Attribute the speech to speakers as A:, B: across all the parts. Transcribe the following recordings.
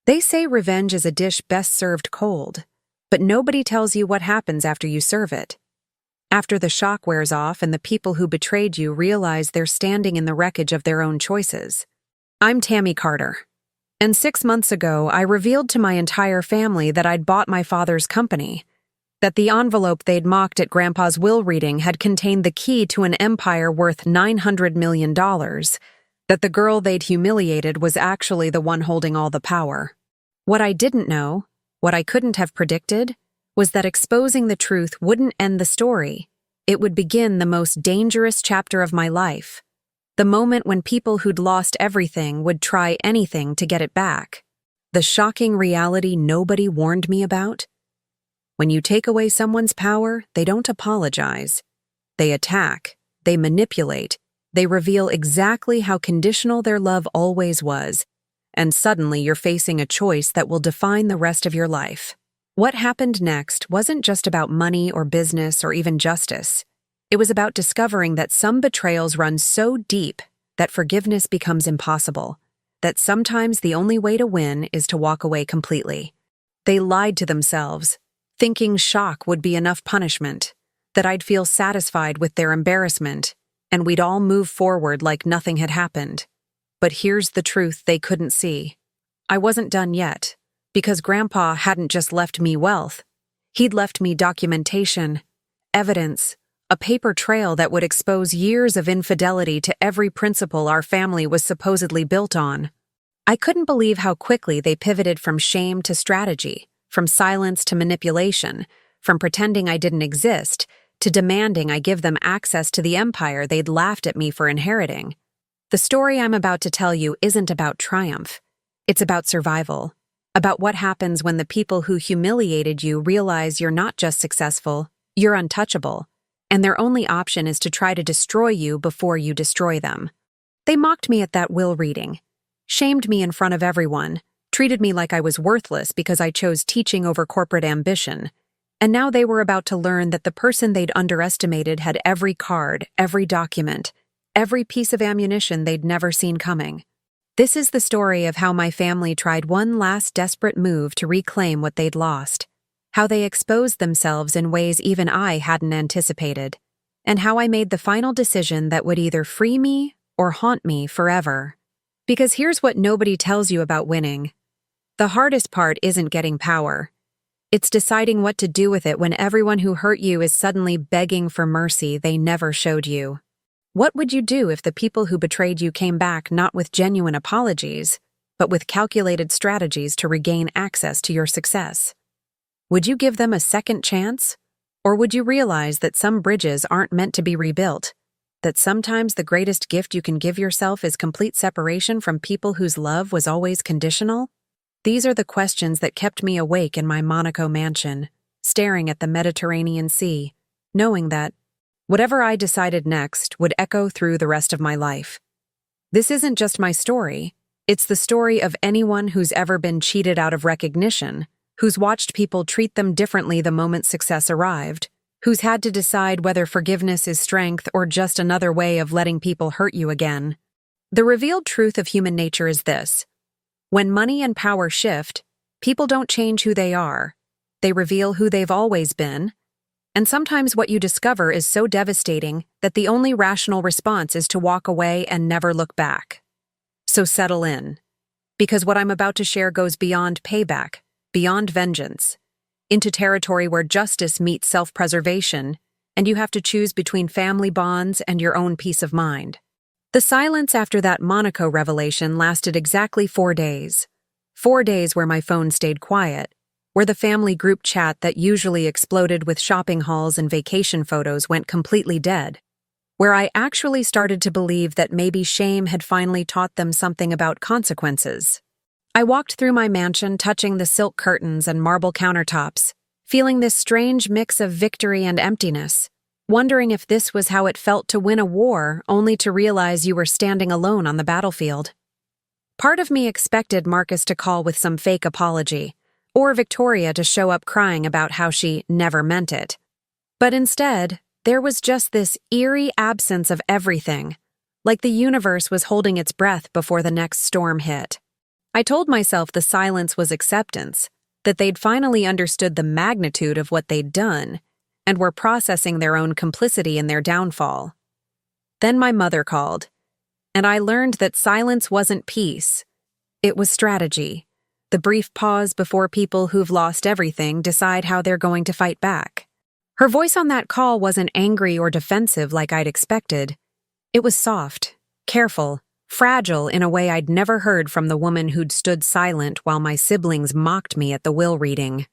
A: They say revenge is a dish best served cold, but nobody tells you what happens after you serve it. After the shock wears off and the people who betrayed you realize they're standing in the wreckage of their own choices. I'm Tammy Carter, and 6 months ago I revealed to my entire family that I'd bought my father's company, that the envelope they'd mocked at Grandpa's will reading had contained the key to an empire worth $900 million, that the girl they'd humiliated was actually the one holding all the power. What I didn't know, what I couldn't have predicted, was that exposing the truth wouldn't end the story. It would begin the most dangerous chapter of my life, the moment when people who'd lost everything would try anything to get it back. The shocking reality nobody warned me about? When you take away someone's power, they don't apologize. They attack, they manipulate, they reveal exactly how conditional their love always was, and suddenly you're facing a choice that will define the rest of your life. What happened next wasn't just about money or business or even justice. It was about discovering that some betrayals run so deep that forgiveness becomes impossible, that sometimes the only way to win is to walk away completely. They lied to themselves, thinking shock would be enough punishment, that I'd feel satisfied with their embarrassment, and we'd all move forward like nothing had happened. But here's the truth they couldn't see. I wasn't done yet, because Grandpa hadn't just left me wealth. He'd left me documentation, evidence, a paper trail that would expose years of infidelity to every principle our family was supposedly built on. I couldn't believe how quickly they pivoted from shame to strategy, from silence to manipulation, from pretending I didn't exist to demanding I give them access to the empire they'd laughed at me for inheriting. The story I'm about to tell you isn't about triumph. It's about survival, about what happens when the people who humiliated you realize you're not just successful, you're untouchable, and their only option is to try to destroy you before you destroy them. They mocked me at that will reading, shamed me in front of everyone, treated me like I was worthless because I chose teaching over corporate ambition. And now they were about to learn that the person they'd underestimated had every card, every document, every piece of ammunition they'd never seen coming. This is the story of how my family tried one last desperate move to reclaim what they'd lost, how they exposed themselves in ways even I hadn't anticipated, and how I made the final decision that would either free me or haunt me forever. Because here's what nobody tells you about winning. The hardest part isn't getting power. It's deciding what to do with it when everyone who hurt you is suddenly begging for mercy they never showed you. What would you do if the people who betrayed you came back not with genuine apologies, but with calculated strategies to regain access to your success? Would you give them a second chance? Or would you realize that some bridges aren't meant to be rebuilt? That sometimes the greatest gift you can give yourself is complete separation from people whose love was always conditional? These are the questions that kept me awake in my Monaco mansion, staring at the Mediterranean Sea, knowing that whatever I decided next would echo through the rest of my life. This isn't just my story, it's the story of anyone who's ever been cheated out of recognition, who's watched people treat them differently the moment success arrived, who's had to decide whether forgiveness is strength or just another way of letting people hurt you again. The revealed truth of human nature is this. When money and power shift, people don't change who they are. They reveal who they've always been. And sometimes what you discover is so devastating that the only rational response is to walk away and never look back. So settle in. Because what I'm about to share goes beyond payback, beyond vengeance, into territory where justice meets self-preservation, and you have to choose between family bonds and your own peace of mind. The silence after that Monaco revelation lasted exactly 4 days. 4 days where my phone stayed quiet, where the family group chat that usually exploded with shopping hauls and vacation photos went completely dead, where I actually started to believe that maybe shame had finally taught them something about consequences. I walked through my mansion touching the silk curtains and marble countertops, feeling this strange mix of victory and emptiness, wondering if this was how it felt to win a war only to realize you were standing alone on the battlefield. Part of me expected Marcus to call with some fake apology, or Victoria to show up crying about how she never meant it. But instead, there was just this eerie absence of everything, like the universe was holding its breath before the next storm hit. I told myself the silence was acceptance, that they'd finally understood the magnitude of what they'd done, and were processing their own complicity in their downfall. Then my mother called, and I learned that silence wasn't peace. It was strategy, the brief pause before people who've lost everything decide how they're going to fight back. Her voice on that call wasn't angry or defensive like I'd expected. It was soft, careful, fragile in a way I'd never heard from the woman who'd stood silent while my siblings mocked me at the will reading.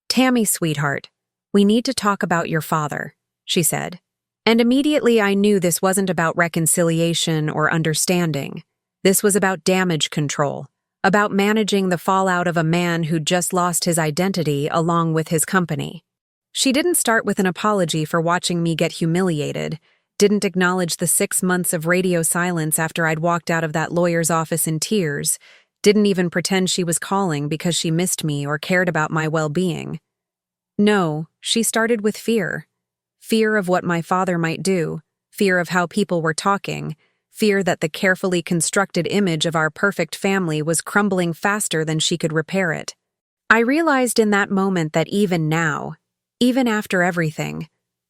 A: "Tammy, sweetheart, we need to talk about your father," she said. And immediately I knew this wasn't about reconciliation or understanding. This was about damage control, about managing the fallout of a man who'd just lost his identity along with his company. She didn't start with an apology for watching me get humiliated, didn't acknowledge the 6 months of radio silence after I'd walked out of that lawyer's office in tears, didn't even pretend she was calling because she missed me or cared about my well-being. No, she started with fear. Fear of what my father might do, fear of how people were talking, fear that the carefully constructed image of our perfect family was crumbling faster than she could repair it. I realized in that moment that even now, even after everything,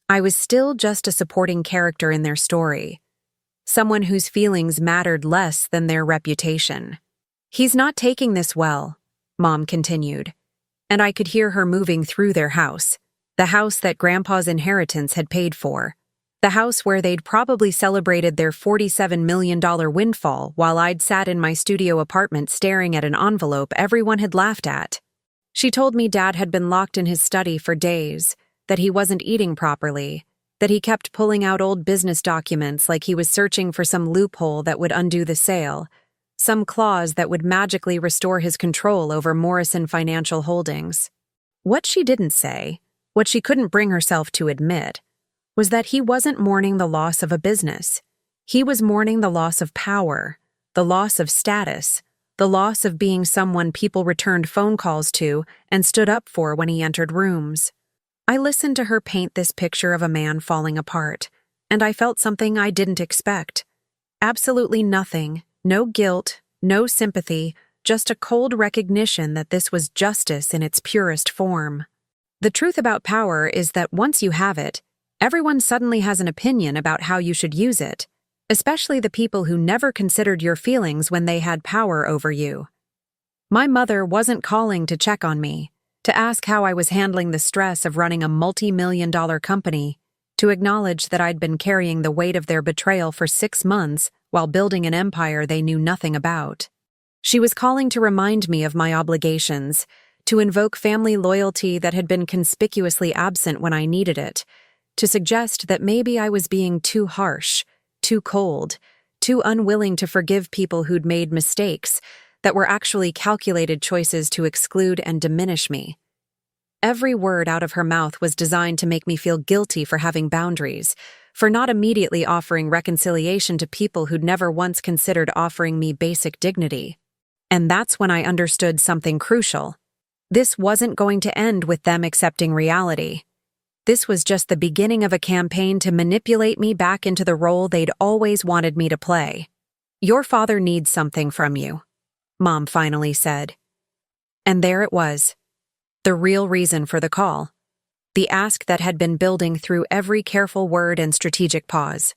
A: I was still just a supporting character in their story, someone whose feelings mattered less than their reputation. "He's not taking this well," Mom continued, and I could hear her moving through their house, the house that Grandpa's inheritance had paid for, the house where they'd probably celebrated their $47 million windfall while I'd sat in my studio apartment staring at an envelope everyone had laughed at. She told me Dad had been locked in his study for days, that he wasn't eating properly, that he kept pulling out old business documents like he was searching for some loophole that would undo the sale, some clause that would magically restore his control over Morrison Financial Holdings. What she didn't say, what she couldn't bring herself to admit, was that he wasn't mourning the loss of a business. He was mourning the loss of power, the loss of status, the loss of being someone people returned phone calls to and stood up for when he entered rooms. I listened to her paint this picture of a man falling apart, and I felt something I didn't expect. Absolutely nothing, no guilt, no sympathy, just a cold recognition that this was justice in its purest form. The truth about power is that once you have it, everyone suddenly has an opinion about how you should use it, especially the people who never considered your feelings when they had power over you. My mother wasn't calling to check on me, to ask how I was handling the stress of running a multi-million-dollar company, to acknowledge that I'd been carrying the weight of their betrayal for 6 months while building an empire they knew nothing about. She was calling to remind me of my obligations, to invoke family loyalty that had been conspicuously absent when I needed it, to suggest that maybe I was being too harsh, too cold, too unwilling to forgive people who'd made mistakes that were actually calculated choices to exclude and diminish me. Every word out of her mouth was designed to make me feel guilty for having boundaries, for not immediately offering reconciliation to people who'd never once considered offering me basic dignity. And that's when I understood something crucial. This wasn't going to end with them accepting reality. This was just the beginning of a campaign to manipulate me back into the role they'd always wanted me to play. "Your father needs something from you," Mom finally said. And there it was, the real reason for the call, the ask that had been building through every careful word and strategic pause.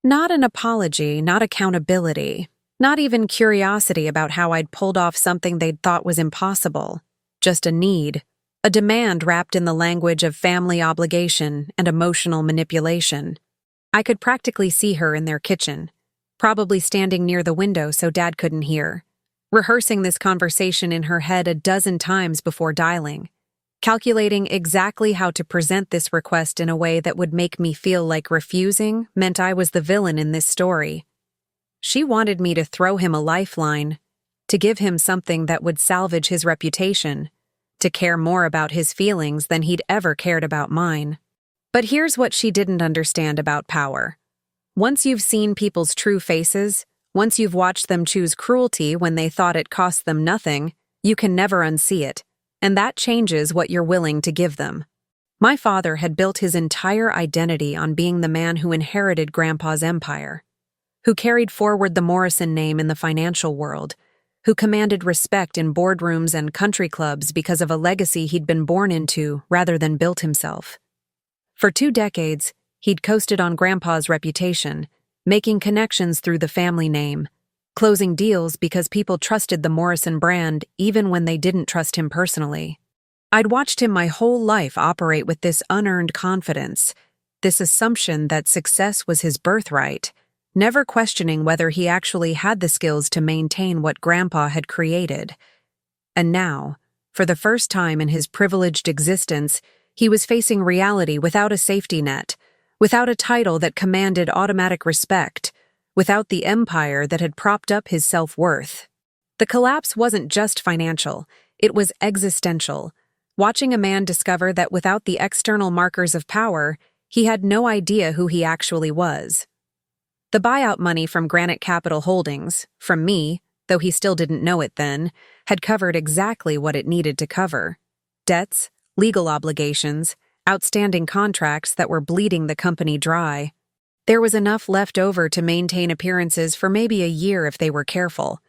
A: Not an apology, not accountability, not even curiosity about how I'd pulled off something they'd thought was impossible, just a need, a demand wrapped in the language of family obligation and emotional manipulation. I could practically see her in their kitchen, probably standing near the window so Dad couldn't hear, rehearsing this conversation in her head a dozen times before dialing, calculating exactly how to present this request in a way that would make me feel like refusing meant I was the villain in this story. She wanted me to throw him a lifeline, to give him something that would salvage his reputation, to care more about his feelings than he'd ever cared about mine. But here's what she didn't understand about power. Once you've seen people's true faces, once you've watched them choose cruelty when they thought it cost them nothing, you can never unsee it, and that changes what you're willing to give them. My father had built his entire identity on being the man who inherited Grandpa's empire, who carried forward the Morrison name in the financial world, who commanded respect in boardrooms and country clubs because of a legacy he'd been born into rather than built himself. For 2 decades, he'd coasted on Grandpa's reputation, making connections through the family name, closing deals because people trusted the Morrison brand even when they didn't trust him personally. I'd watched him my whole life operate with this unearned confidence, this assumption that success was his birthright, never questioning whether he actually had the skills to maintain what Grandpa had created. And now, for the first time in his privileged existence, he was facing reality without a safety net, without a title that commanded automatic respect, without the empire that had propped up his self-worth. The collapse wasn't just financial, it was existential. Watching a man discover that without the external markers of power, he had no idea who he actually was. The buyout money from Granite Capital Holdings, from me, though he still didn't know it then, had covered exactly what it needed to cover. Debts, legal obligations, outstanding contracts that were bleeding the company dry. There was enough left over to maintain appearances for maybe a year if they were careful.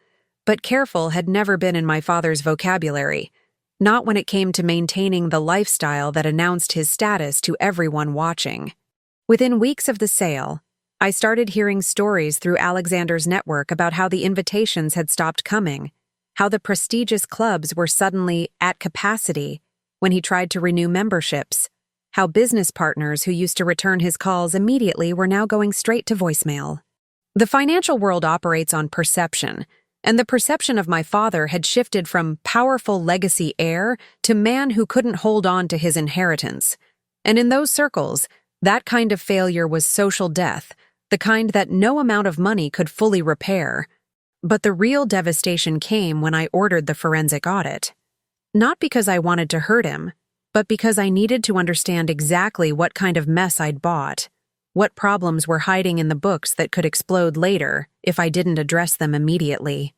A: But careful had never been in my father's vocabulary, not when it came to maintaining the lifestyle that announced his status to everyone watching. Within weeks of the sale, I started hearing stories through Alexander's network about how the invitations had stopped coming, how the prestigious clubs were suddenly at capacity when he tried to renew memberships, how business partners who used to return his calls immediately were now going straight to voicemail. The financial world operates on perception, and the perception of my father had shifted from powerful legacy heir to man who couldn't hold on to his inheritance. And in those circles, that kind of failure was social death, the kind that no amount of money could fully repair. But the real devastation came when I ordered the forensic audit. Not because I wanted to hurt him, but because I needed to understand exactly what kind of mess I'd bought, what problems were hiding in the books that could explode later if I didn't address them immediately.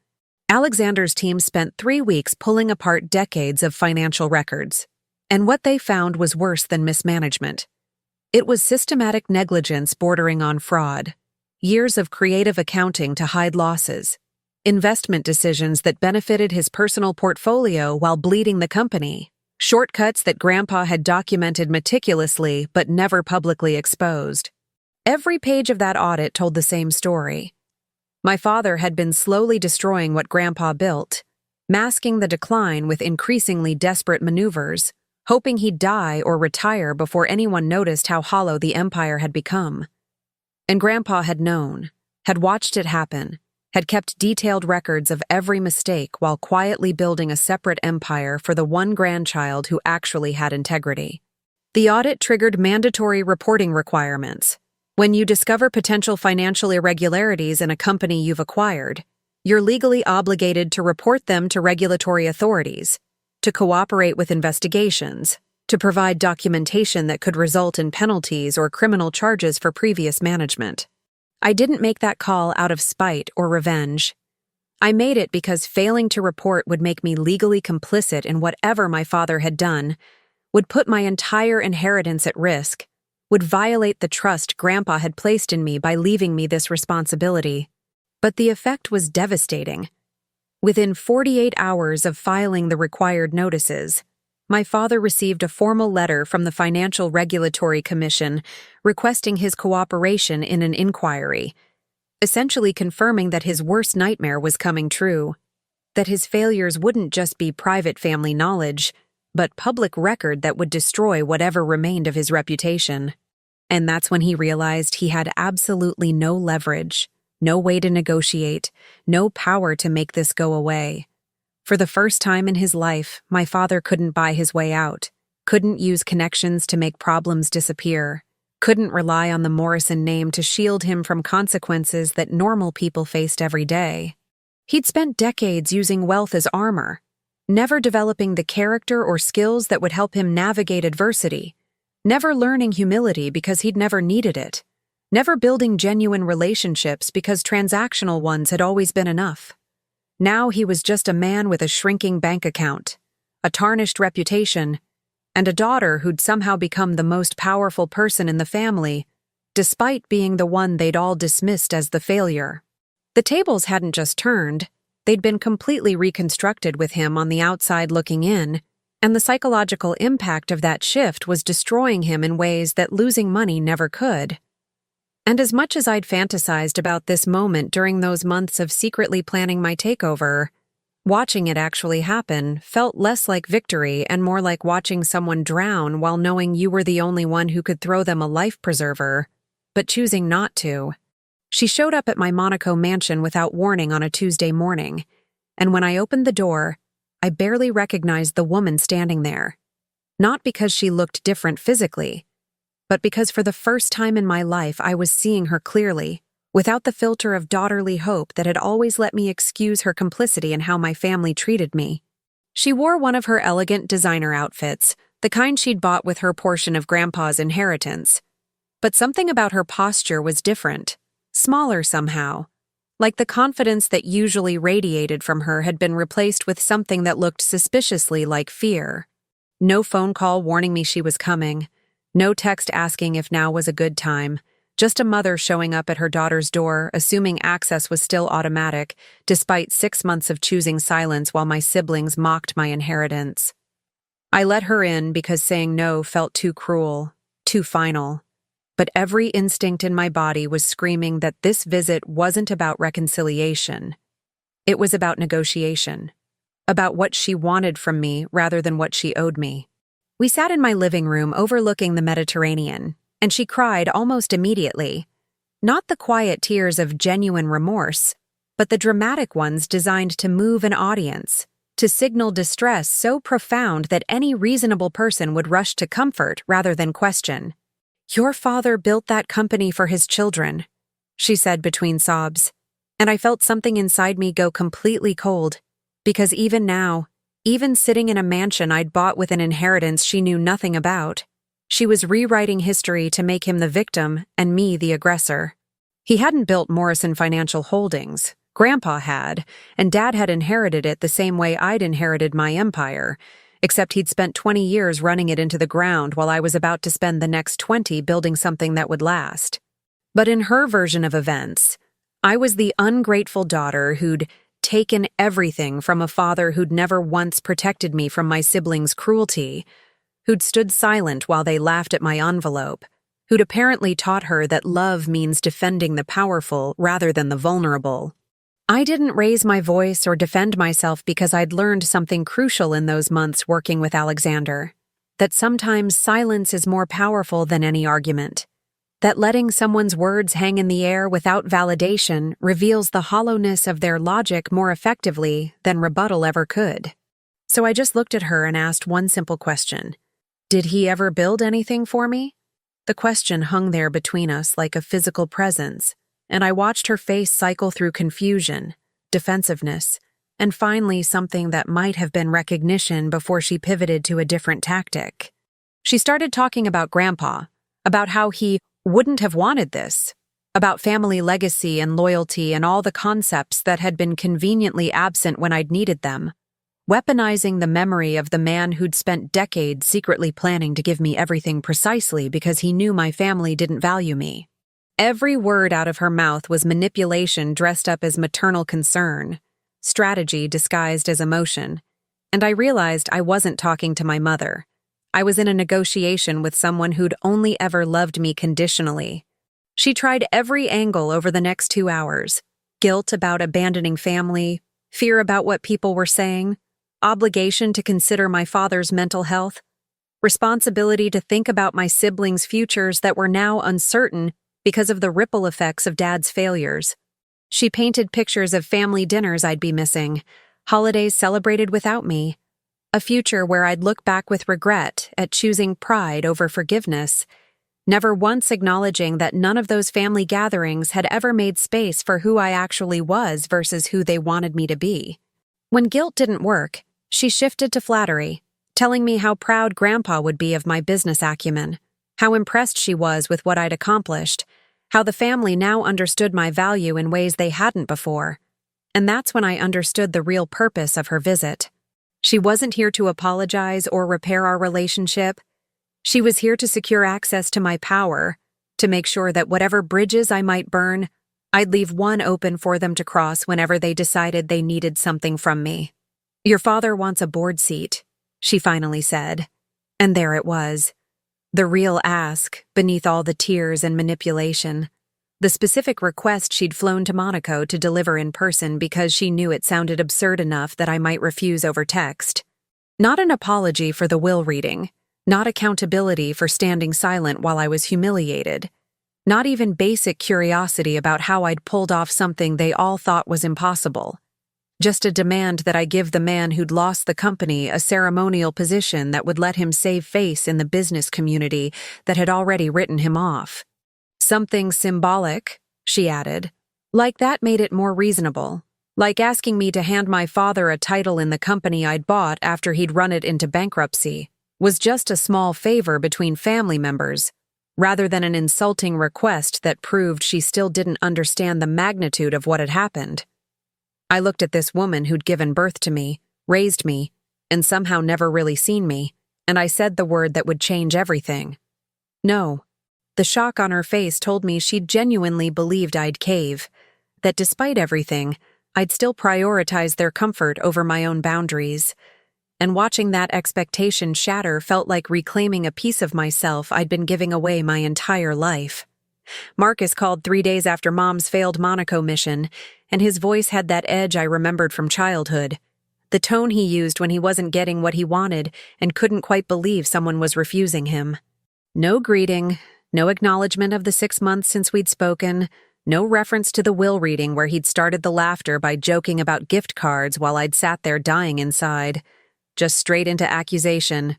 A: Alexander's team spent 3 weeks pulling apart decades of financial records, and what they found was worse than mismanagement. It was systematic negligence bordering on fraud, years of creative accounting to hide losses, investment decisions that benefited his personal portfolio while bleeding the company, shortcuts that Grandpa had documented meticulously but never publicly exposed. Every page of that audit told the same story. My father had been slowly destroying what Grandpa built, masking the decline with increasingly desperate maneuvers, hoping he'd die or retire before anyone noticed how hollow the empire had become. And Grandpa had known, had watched it happen, had kept detailed records of every mistake while quietly building a separate empire for the one grandchild who actually had integrity. The audit triggered mandatory reporting requirements. When you discover potential financial irregularities in a company you've acquired, you're legally obligated to report them to regulatory authorities, to cooperate with investigations, to provide documentation that could result in penalties or criminal charges for previous management. I didn't make that call out of spite or revenge. I made it because failing to report would make me legally complicit in whatever my father had done, would put my entire inheritance at risk, would violate the trust Grandpa had placed in me by leaving me this responsibility. But the effect was devastating. Within 48 hours of filing the required notices, my father received a formal letter from the Financial Regulatory Commission requesting his cooperation in an inquiry, essentially confirming that his worst nightmare was coming true, that his failures wouldn't just be private family knowledge, but public record that would destroy whatever remained of his reputation. And that's when he realized he had absolutely no leverage, no way to negotiate, no power to make this go away. For the first time in his life, my father couldn't buy his way out, couldn't use connections to make problems disappear, couldn't rely on the Morrison name to shield him from consequences that normal people faced every day. He'd spent decades using wealth as armor, never developing the character or skills that would help him navigate adversity, never learning humility because he'd never needed it, never building genuine relationships because transactional ones had always been enough. Now he was just a man with a shrinking bank account, a tarnished reputation, and a daughter who'd somehow become the most powerful person in the family, despite being the one they'd all dismissed as the failure. The tables hadn't just turned, They'd been completely reconstructed with him on the outside looking in, and the psychological impact of that shift was destroying him in ways that losing money never could. And as much as I'd fantasized about this moment during those months of secretly planning my takeover, watching it actually happen felt less like victory and more like watching someone drown while knowing you were the only one who could throw them a life preserver, but choosing not to. She showed up at my Monaco mansion without warning on a Tuesday morning, and when I opened the door, I barely recognized the woman standing there. Not because she looked different physically, but because for the first time in my life I was seeing her clearly, without the filter of daughterly hope that had always let me excuse her complicity in how my family treated me. She wore one of her elegant designer outfits, the kind she'd bought with her portion of Grandpa's inheritance. But something about her posture was different, smaller somehow, like the confidence that usually radiated from her had been replaced with something that looked suspiciously like fear. No phone call warning me she was coming, no text asking if now was a good time, just a mother showing up at her daughter's door, assuming access was still automatic, despite 6 months of choosing silence while my siblings mocked my inheritance. I let her in because saying no felt too cruel, too final. But every instinct in my body was screaming that this visit wasn't about reconciliation. It was about negotiation, about what she wanted from me rather than what she owed me. We sat in my living room overlooking the Mediterranean, and she cried almost immediately. Not the quiet tears of genuine remorse, but the dramatic ones designed to move an audience, to signal distress so profound that any reasonable person would rush to comfort rather than question. "Your father built that company for his children," she said between sobs, and I felt something inside me go completely cold, because even now, even sitting in a mansion I'd bought with an inheritance she knew nothing about, she was rewriting history to make him the victim and me the aggressor. He hadn't built Morrison Financial Holdings. Grandpa had, and Dad had inherited it the same way I'd inherited my empire, except he'd spent 20 years running it into the ground while I was about to spend the next 20 building something that would last. But in her version of events, I was the ungrateful daughter who'd taken everything from a father who'd never once protected me from my siblings' cruelty, who'd stood silent while they laughed at my envelope, who'd apparently taught her that love means defending the powerful rather than the vulnerable. I didn't raise my voice or defend myself because I'd learned something crucial in those months working with Alexander, that sometimes silence is more powerful than any argument, that letting someone's words hang in the air without validation reveals the hollowness of their logic more effectively than rebuttal ever could. So I just looked at her and asked one simple question. Did he ever build anything for me? The question hung there between us like a physical presence, and I watched her face cycle through confusion, defensiveness, and finally something that might have been recognition before she pivoted to a different tactic. She started talking about Grandpa, about how he wouldn't have wanted this, about family legacy and loyalty and all the concepts that had been conveniently absent when I'd needed them, weaponizing the memory of the man who'd spent decades secretly planning to give me everything precisely because he knew my family didn't value me. Every word out of her mouth was manipulation dressed up as maternal concern, strategy disguised as emotion, and I realized I wasn't talking to my mother. I was in a negotiation with someone who'd only ever loved me conditionally. She tried every angle over the next 2 hours: guilt about abandoning family, fear about what people were saying, obligation to consider my father's mental health, responsibility to think about my siblings' futures that were now uncertain because of the ripple effects of Dad's failures. She painted pictures of family dinners I'd be missing, holidays celebrated without me, a future where I'd look back with regret at choosing pride over forgiveness, never once acknowledging that none of those family gatherings had ever made space for who I actually was versus who they wanted me to be. When guilt didn't work, she shifted to flattery, telling me how proud Grandpa would be of my business acumen, how impressed she was with what I'd accomplished, how the family now understood my value in ways they hadn't before. And that's when I understood the real purpose of her visit. She wasn't here to apologize or repair our relationship. She was here to secure access to my power, to make sure that whatever bridges I might burn, I'd leave one open for them to cross whenever they decided they needed something from me. "Your father wants a board seat," she finally said. And there it was. The real ask, beneath all the tears and manipulation. The specific request she'd flown to Monaco to deliver in person because she knew it sounded absurd enough that I might refuse over text. Not an apology for the will reading. Not accountability for standing silent while I was humiliated. Not even basic curiosity about how I'd pulled off something they all thought was impossible. Just a demand that I give the man who'd lost the company a ceremonial position that would let him save face in the business community that had already written him off. Something symbolic, she added. Like that made it more reasonable. Like asking me to hand my father a title in the company I'd bought after he'd run it into bankruptcy was just a small favor between family members, rather than an insulting request that proved she still didn't understand the magnitude of what had happened. I looked at this woman who'd given birth to me, raised me, and somehow never really seen me, and I said the word that would change everything. No. The shock on her face told me she genuinely believed I'd cave, that despite everything, I'd still prioritize their comfort over my own boundaries. And watching that expectation shatter felt like reclaiming a piece of myself I'd been giving away my entire life. Marcus called 3 days after Mom's failed Monaco mission, and his voice had that edge I remembered from childhood. The tone he used when he wasn't getting what he wanted and couldn't quite believe someone was refusing him. No greeting, no acknowledgement of the 6 months since we'd spoken, no reference to the will reading where he'd started the laughter by joking about gift cards while I'd sat there dying inside. Just straight into accusation.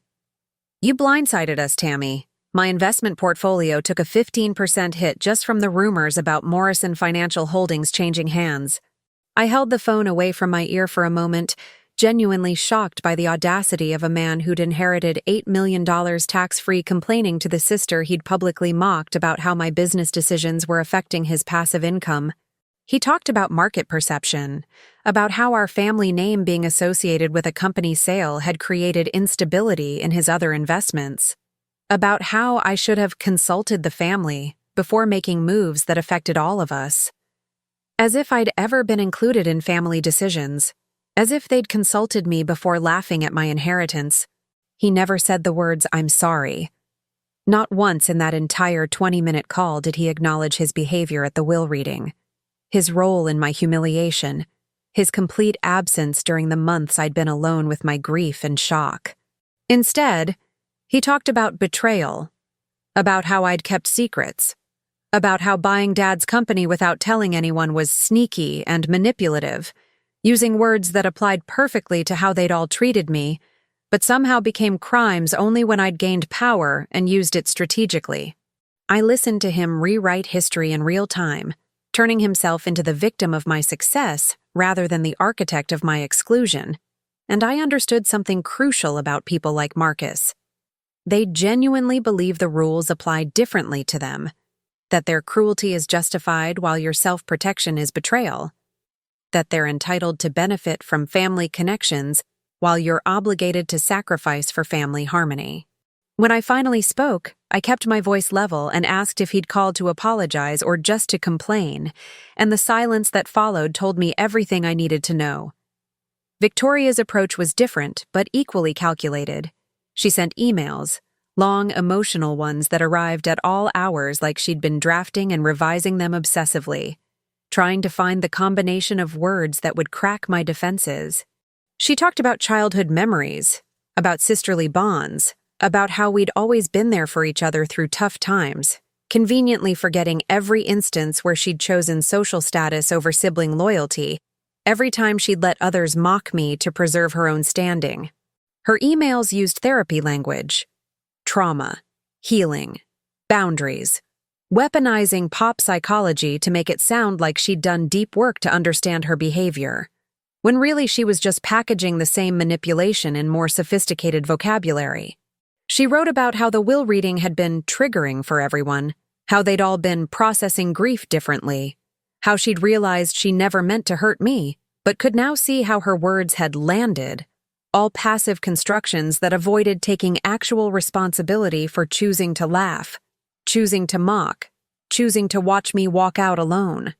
A: "You blindsided us, Tammy. My investment portfolio took a 15% hit just from the rumors about Morrison Financial Holdings changing hands." I held the phone away from my ear for a moment, genuinely shocked by the audacity of a man who'd inherited $8 million tax-free, complaining to the sister he'd publicly mocked about how my business decisions were affecting his passive income. He talked about market perception, about how our family name being associated with a company sale had created instability in his other investments, about how I should have consulted the family before making moves that affected all of us. As if I'd ever been included in family decisions, as if they'd consulted me before laughing at my inheritance. He never said the words, "I'm sorry." Not once in that entire 20-minute call did he acknowledge his behavior at the will reading, his role in my humiliation, his complete absence during the months I'd been alone with my grief and shock. Instead, he talked about betrayal, about how I'd kept secrets, about how buying Dad's company without telling anyone was sneaky and manipulative, using words that applied perfectly to how they'd all treated me, but somehow became crimes only when I'd gained power and used it strategically. I listened to him rewrite history in real time, turning himself into the victim of my success rather than the architect of my exclusion, and I understood something crucial about people like Marcus. They genuinely believe the rules apply differently to them, that their cruelty is justified while your self-protection is betrayal, that they're entitled to benefit from family connections while you're obligated to sacrifice for family harmony. When I finally spoke, I kept my voice level and asked if he'd called to apologize or just to complain, and the silence that followed told me everything I needed to know. Victoria's approach was different, but equally calculated. She sent emails, long, emotional ones that arrived at all hours like she'd been drafting and revising them obsessively, trying to find the combination of words that would crack my defenses. She talked about childhood memories, about sisterly bonds, about how we'd always been there for each other through tough times, conveniently forgetting every instance where she'd chosen social status over sibling loyalty, every time she'd let others mock me to preserve her own standing. Her emails used therapy language, trauma, healing, boundaries, weaponizing pop psychology to make it sound like she'd done deep work to understand her behavior, when really she was just packaging the same manipulation in more sophisticated vocabulary. She wrote about how the will reading had been triggering for everyone, how they'd all been processing grief differently, how she'd realized she never meant to hurt me, but could now see how her words had landed, all passive constructions that avoided taking actual responsibility for choosing to laugh, choosing to mock, choosing to watch me walk out alone.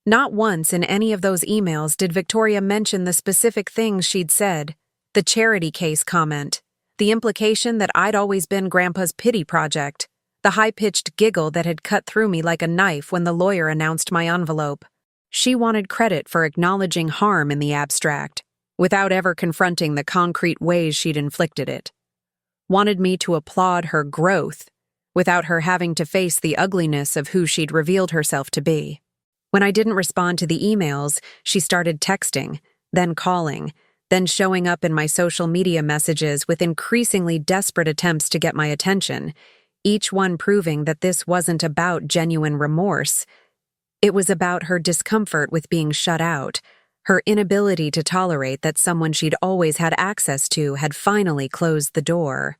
A: Not once in any of those emails did Victoria mention the specific things she'd said, the charity case comment, the implication that I'd always been Grandpa's pity project, the high-pitched giggle that had cut through me like a knife when the lawyer announced my envelope. She wanted credit for acknowledging harm in the abstract, without ever confronting the concrete ways she'd inflicted it. Wanted me to applaud her growth, without her having to face the ugliness of who she'd revealed herself to be. When I didn't respond to the emails, she started texting, then calling, then showing up in my social media messages with increasingly desperate attempts to get my attention, each one proving that this wasn't about genuine remorse. It was about her discomfort with being shut out, her inability to tolerate that someone she'd always had access to had finally closed the door.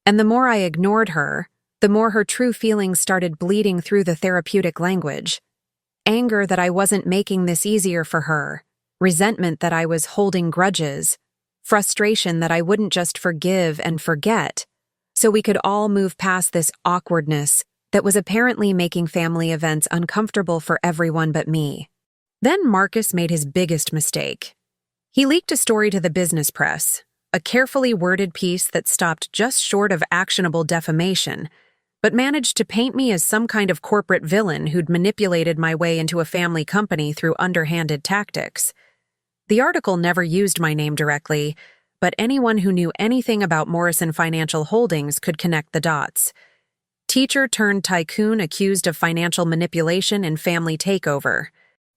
A: And the more I ignored her, the more her true feelings started bleeding through the therapeutic language. Anger that I wasn't making this easier for her, resentment that I was holding grudges, frustration that I wouldn't just forgive and forget, so we could all move past this awkwardness that was apparently making family events uncomfortable for everyone but me. Then Marcus made his biggest mistake. He leaked a story to the business press, a carefully worded piece that stopped just short of actionable defamation, but managed to paint me as some kind of corporate villain who'd manipulated my way into a family company through underhanded tactics. The article never used my name directly, but anyone who knew anything about Morrison Financial Holdings could connect the dots. Teacher turned tycoon accused of financial manipulation and family takeover.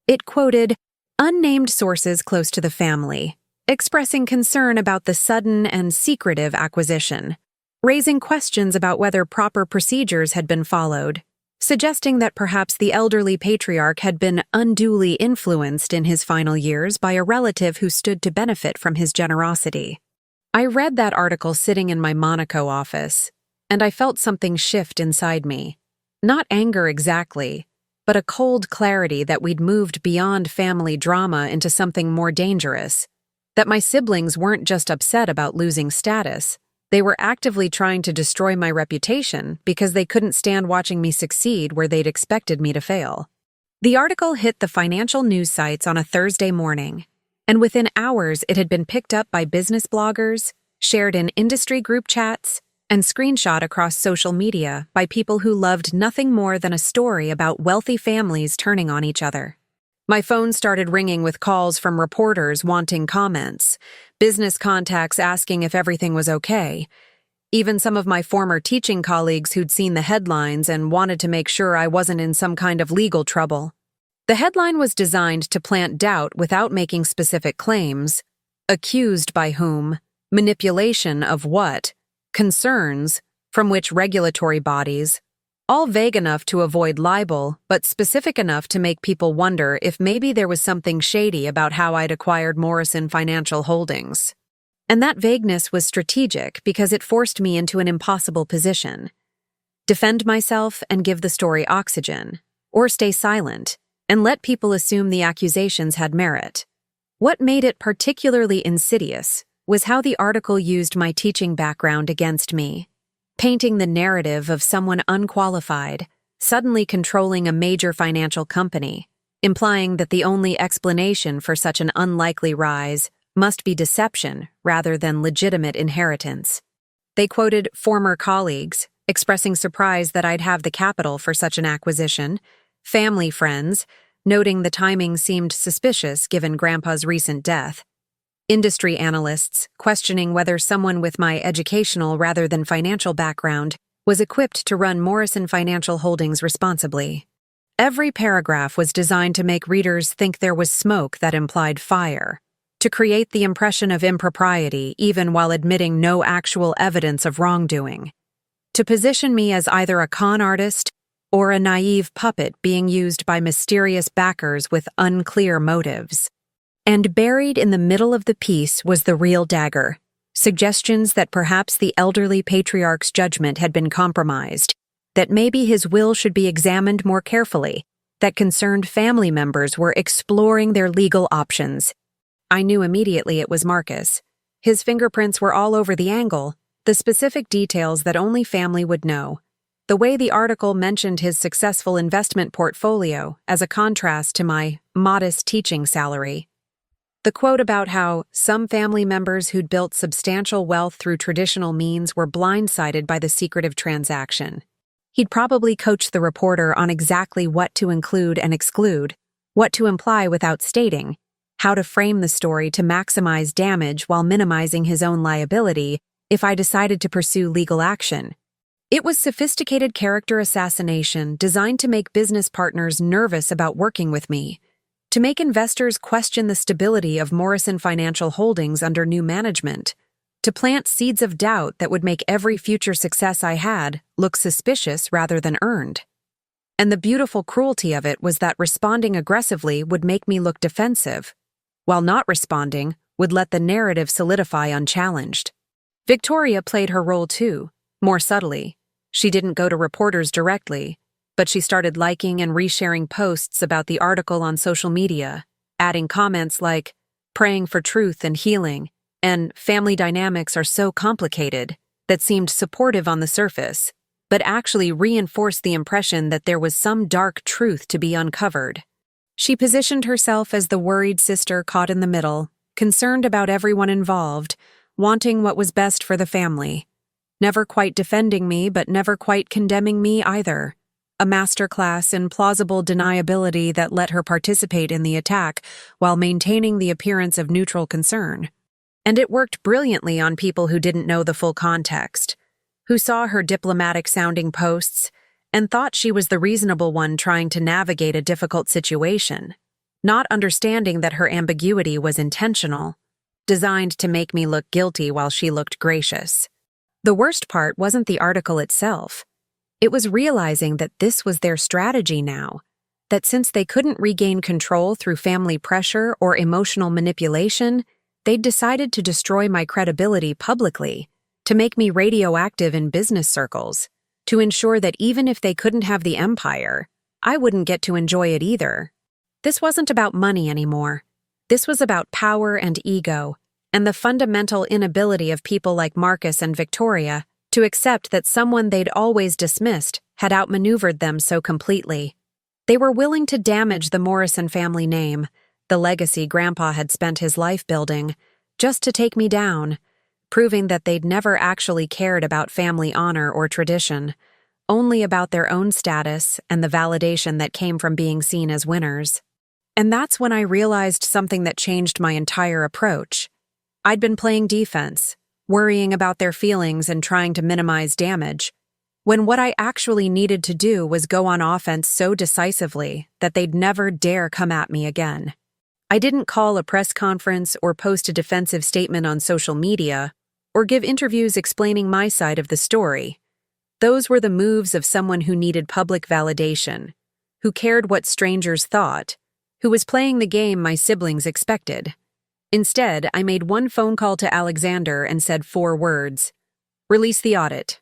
A: It quoted unnamed sources close to the family, expressing concern about the sudden and secretive acquisition, raising questions about whether proper procedures had been followed, suggesting that perhaps the elderly patriarch had been unduly influenced in his final years by a relative who stood to benefit from his generosity. I read that article sitting in my Monaco office, and I felt something shift inside me. Not anger exactly, but a cold clarity that we'd moved beyond family drama into something more dangerous, that my siblings weren't just upset about losing status. They were actively trying to destroy my reputation because they couldn't stand watching me succeed where they'd expected me to fail. The article hit the financial news sites on a Thursday morning, and within hours it had been picked up by business bloggers, shared in industry group chats, and screenshot across social media by people who loved nothing more than a story about wealthy families turning on each other. My phone started ringing with calls from reporters wanting comments, business contacts asking if everything was okay, even some of my former teaching colleagues who'd seen the headlines and wanted to make sure I wasn't in some kind of legal trouble. The headline was designed to plant doubt without making specific claims. Accused by whom? Manipulation of what? Concerns, from which regulatory bodies, all vague enough to avoid libel, but specific enough to make people wonder if maybe there was something shady about how I'd acquired Morrison Financial Holdings. And that vagueness was strategic because it forced me into an impossible position. Defend myself and give the story oxygen, or stay silent and let people assume the accusations had merit. What made it particularly insidious was how the article used my teaching background against me, painting the narrative of someone unqualified, suddenly controlling a major financial company, implying that the only explanation for such an unlikely rise must be deception rather than legitimate inheritance. They quoted former colleagues, expressing surprise that I'd have the capital for such an acquisition, family friends, noting the timing seemed suspicious given Grandpa's recent death, industry analysts questioning whether someone with my educational rather than financial background was equipped to run Morrison Financial Holdings responsibly. Every paragraph was designed to make readers think there was smoke that implied fire, to create the impression of impropriety even while admitting no actual evidence of wrongdoing, to position me as either a con artist or a naive puppet being used by mysterious backers with unclear motives. And buried in the middle of the piece was the real dagger, suggestions that perhaps the elderly patriarch's judgment had been compromised, that maybe his will should be examined more carefully, that concerned family members were exploring their legal options. I knew immediately it was Marcus. His fingerprints were all over the angle, the specific details that only family would know. The way the article mentioned his successful investment portfolio as a contrast to my modest teaching salary. The quote about how some family members who'd built substantial wealth through traditional means were blindsided by the secretive transaction. He'd probably coached the reporter on exactly what to include and exclude, what to imply without stating, how to frame the story to maximize damage while minimizing his own liability if I decided to pursue legal action. It was sophisticated character assassination designed to make business partners nervous about working with me, to make investors question the stability of Morrison Financial Holdings under new management, to plant seeds of doubt that would make every future success I had look suspicious rather than earned. And the beautiful cruelty of it was that responding aggressively would make me look defensive, while not responding would let the narrative solidify unchallenged. Victoria played her role too, more subtly. She didn't go to reporters directly, but she started liking and resharing posts about the article on social media, adding comments like, "Praying for truth and healing," and "Family dynamics are so complicated," that seemed supportive on the surface, but actually reinforced the impression that there was some dark truth to be uncovered. She positioned herself as the worried sister caught in the middle, concerned about everyone involved, wanting what was best for the family. Never quite defending me, but never quite condemning me either. A masterclass in plausible deniability that let her participate in the attack while maintaining the appearance of neutral concern. And it worked brilliantly on people who didn't know the full context, who saw her diplomatic-sounding posts and thought she was the reasonable one trying to navigate a difficult situation, not understanding that her ambiguity was intentional, designed to make me look guilty while she looked gracious. The worst part wasn't the article itself. It was realizing that this was their strategy now, that since they couldn't regain control through family pressure or emotional manipulation, they'd decided to destroy my credibility publicly, to make me radioactive in business circles, to ensure that even if they couldn't have the empire, I wouldn't get to enjoy it either. This wasn't about money anymore. This was about power and ego, and the fundamental inability of people like Marcus and Victoria to accept that someone they'd always dismissed had outmaneuvered them so completely. They were willing to damage the Morrison family name, the legacy Grandpa had spent his life building, just to take me down, proving that they'd never actually cared about family honor or tradition, only about their own status and the validation that came from being seen as winners. And that's when I realized something that changed my entire approach. I'd been playing defense, worrying about their feelings and trying to minimize damage, when what I actually needed to do was go on offense so decisively that they'd never dare come at me again. I didn't call a press conference or post a defensive statement on social media or give interviews explaining my side of the story. Those were the moves of someone who needed public validation, who cared what strangers thought, who was playing the game my siblings expected. Instead, I made one phone call to Alexander and said 4 words: "Release the audit."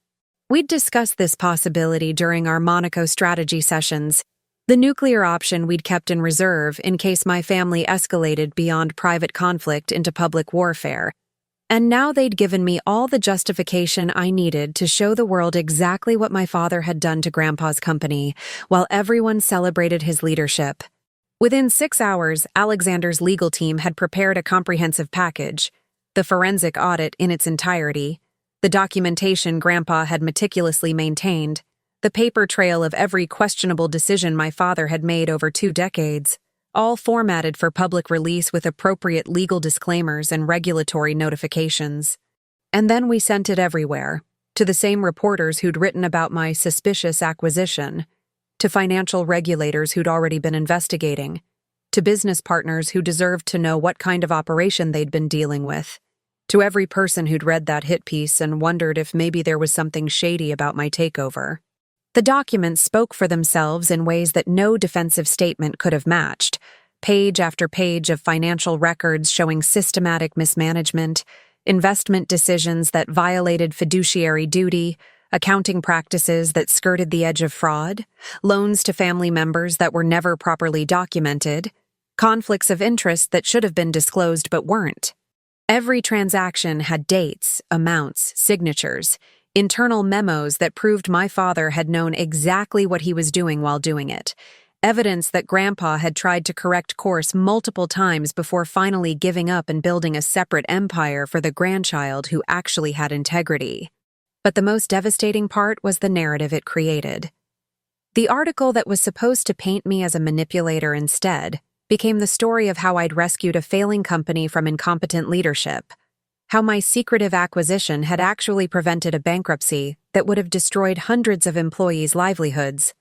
A: We'd discussed this possibility during our Monaco strategy sessions, the nuclear option we'd kept in reserve in case my family escalated beyond private conflict into public warfare. And now they'd given me all the justification I needed to show the world exactly what my father had done to Grandpa's company, while everyone celebrated his leadership. Within 6 hours, Alexander's legal team had prepared a comprehensive package: the forensic audit in its entirety, the documentation Grandpa had meticulously maintained, the paper trail of every questionable decision my father had made over 2 decades, all formatted for public release with appropriate legal disclaimers and regulatory notifications. And then we sent it everywhere, to the same reporters who'd written about my suspicious acquisition, to financial regulators who'd already been investigating, to business partners who deserved to know what kind of operation they'd been dealing with, to every person who'd read that hit piece and wondered if maybe there was something shady about my takeover. The documents spoke for themselves in ways that no defensive statement could have matched: page after page of financial records showing systematic mismanagement, investment decisions that violated fiduciary duty, accounting practices that skirted the edge of fraud, loans to family members that were never properly documented, conflicts of interest that should have been disclosed but weren't. Every transaction had dates, amounts, signatures, Internal memos that proved my father had known exactly what he was doing while doing it. Evidence that Grandpa had tried to correct course multiple times before finally giving up and building a separate empire for the grandchild who actually had integrity. But the most devastating part was the narrative it created. The article that was supposed to paint me as a manipulator instead became the story of how I'd rescued a failing company from incompetent leadership, how my secretive acquisition had actually prevented a bankruptcy that would have destroyed hundreds of employees' livelihoods,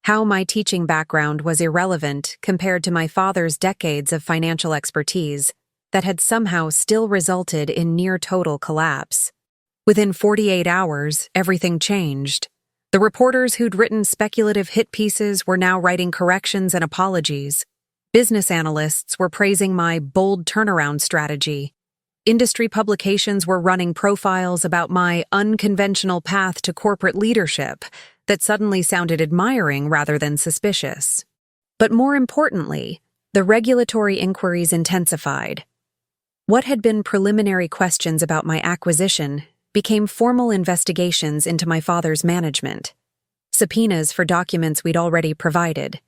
A: how my teaching background was irrelevant compared to my father's decades of financial expertise that had somehow still resulted in near-total collapse. Within 48 hours, everything changed. The reporters who'd written speculative hit pieces were now writing corrections and apologies. Business analysts were praising my bold turnaround strategy. Industry publications were running profiles about my unconventional path to corporate leadership that suddenly sounded admiring rather than suspicious. But more importantly, the regulatory inquiries intensified. What had been preliminary questions about my acquisition became formal investigations into my father's management, subpoenas for documents we'd already provided,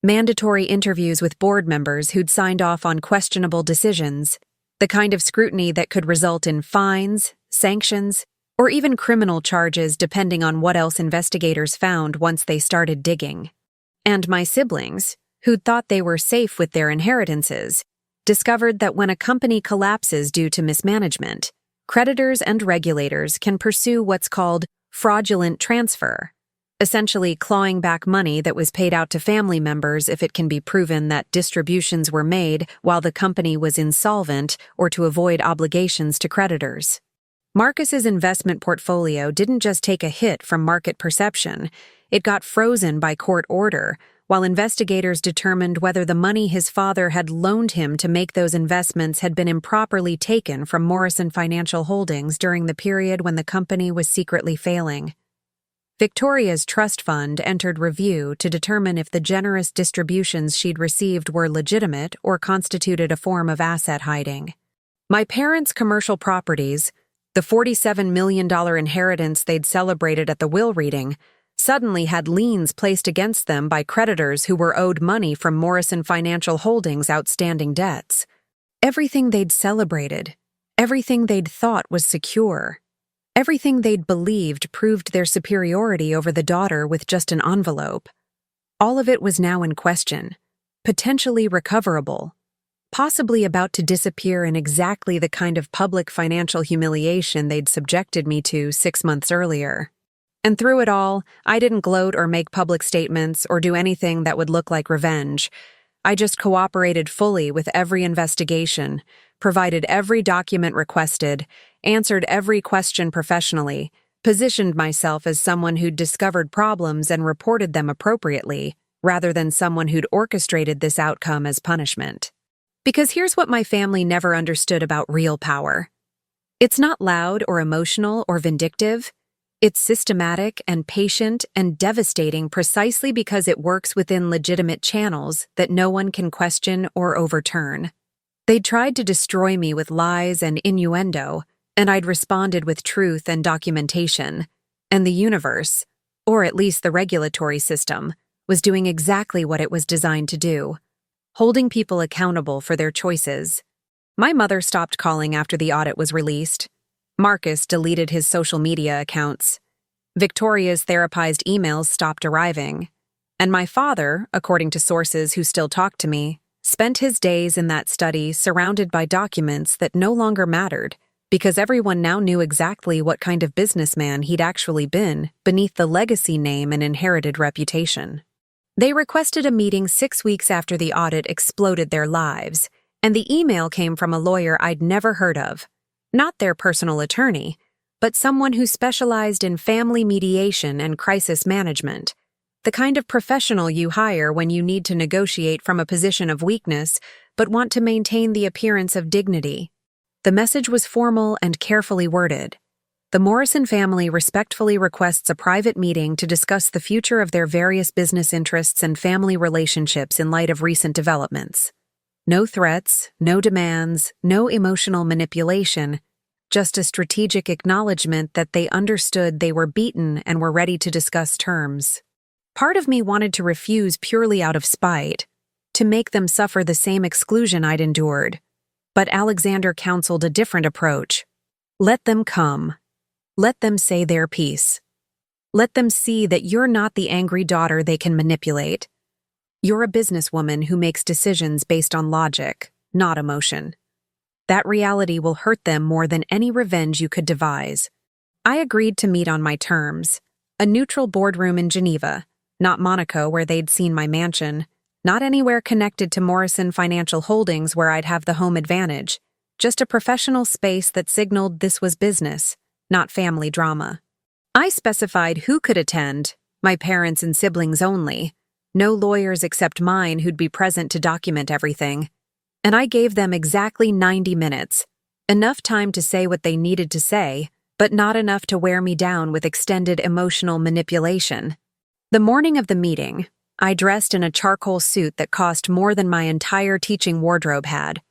A: mandatory interviews with board members who'd signed off on questionable decisions, the kind of scrutiny that could result in fines, sanctions, or even criminal charges depending on what else investigators found once they started digging. And my siblings, who'd thought they were safe with their inheritances, discovered that when a company collapses due to mismanagement, creditors and regulators can pursue what's called fraudulent transfer, essentially clawing back money that was paid out to family members if it can be proven that distributions were made while the company was insolvent or to avoid obligations to creditors. Marcus's investment portfolio didn't just take a hit from market perception, it got frozen by court order, while investigators determined whether the money his father had loaned him to make those investments had been improperly taken from Morrison Financial Holdings during the period when the company was secretly failing. Victoria's trust fund entered review to determine if the generous distributions she'd received were legitimate or constituted a form of asset hiding. My parents' commercial properties, the $47 million inheritance they'd celebrated at the will reading, suddenly had liens placed against them by creditors who were owed money from Morrison Financial Holdings' outstanding debts. Everything they'd celebrated, everything they'd thought was secure, everything they'd believed proved their superiority over the daughter with just an envelope. All of it was now in question, potentially recoverable, possibly about to disappear in exactly the kind of public financial humiliation they'd subjected me to 6 months earlier. And through it all, I didn't gloat or make public statements or do anything that would look like revenge. I just cooperated fully with every investigation, provided every document requested, answered every question professionally, positioned myself as someone who'd discovered problems and reported them appropriately, rather than someone who'd orchestrated this outcome as punishment. Because here's what my family never understood about real power. It's not loud or emotional or vindictive. It's systematic and patient and devastating precisely because it works within legitimate channels that no one can question or overturn. They'd tried to destroy me with lies and innuendo, and I'd responded with truth and documentation. And the universe, or at least the regulatory system, was doing exactly what it was designed to do, holding people accountable for their choices. My mother stopped calling after the audit was released. Marcus deleted his social media accounts. Victoria's therapized emails stopped arriving. And my father, according to sources who still talk to me, spent his days in that study surrounded by documents that no longer mattered because everyone now knew exactly what kind of businessman he'd actually been beneath the legacy name and inherited reputation. They requested a meeting 6 weeks after the audit exploded their lives, and the email came from a lawyer I'd never heard of. Not their personal attorney, but someone who specialized in family mediation and crisis management, the kind of professional you hire when you need to negotiate from a position of weakness but want to maintain the appearance of dignity. The message was formal and carefully worded. The Morrison family respectfully requests a private meeting to discuss the future of their various business interests and family relationships in light of recent developments. No threats, no demands, no emotional manipulation, just a strategic acknowledgement that they understood they were beaten and were ready to discuss terms. Part of me wanted to refuse purely out of spite, to make them suffer the same exclusion I'd endured. But Alexander counseled a different approach. Let them come. Let them say their piece. Let them see that you're not the angry daughter they can manipulate. You're a businesswoman who makes decisions based on logic, not emotion. That reality will hurt them more than any revenge you could devise. I agreed to meet on my terms. A neutral boardroom in Geneva, not Monaco where they'd seen my mansion, not anywhere connected to Morrison Financial Holdings where I'd have the home advantage, just a professional space that signaled this was business, not family drama. I specified who could attend, my parents and siblings only, no lawyers except mine who'd be present to document everything. And I gave them exactly 90 minutes, enough time to say what they needed to say, but not enough to wear me down with extended emotional manipulation. The morning of the meeting, I dressed in a charcoal suit that cost more than my entire teaching wardrobe had,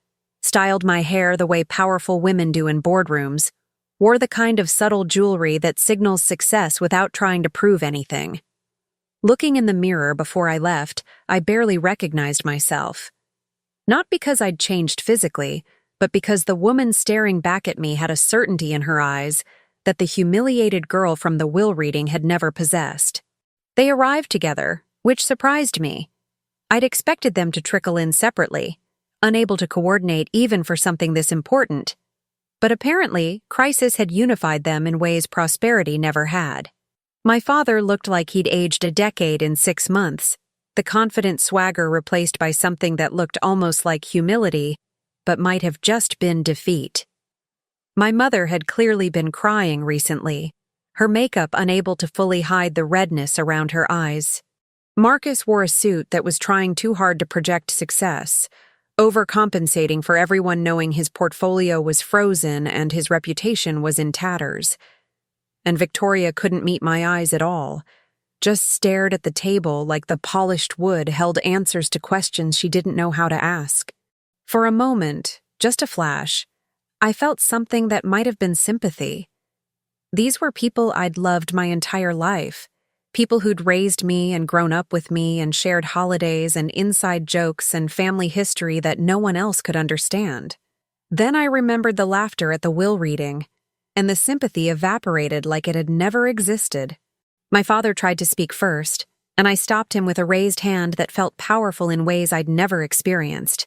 A: styled my hair the way powerful women do in boardrooms, wore the kind of subtle jewelry that signals success without trying to prove anything. Looking in the mirror before I left, I barely recognized myself. Not because I'd changed physically, but because the woman staring back at me had a certainty in her eyes that the humiliated girl from the will reading had never possessed. They arrived together, which surprised me. I'd expected them to trickle in separately, unable to coordinate even for something this important. But apparently, crisis had unified them in ways prosperity never had. My father looked like he'd aged a decade in 6 months, the confident swagger replaced by something that looked almost like humility, but might have just been defeat. My mother had clearly been crying recently, her makeup unable to fully hide the redness around her eyes. Marcus wore a suit that was trying too hard to project success, overcompensating for everyone knowing his portfolio was frozen and his reputation was in tatters. And Victoria couldn't meet my eyes at all, just stared at the table like the polished wood held answers to questions she didn't know how to ask. For a moment, just a flash, I felt something that might have been sympathy. These were people I'd loved my entire life, people who'd raised me and grown up with me and shared holidays and inside jokes and family history that no one else could understand. Then I remembered the laughter at the will reading, and the sympathy evaporated like it had never existed. My father tried to speak first, and I stopped him with a raised hand that felt powerful in ways I'd never experienced.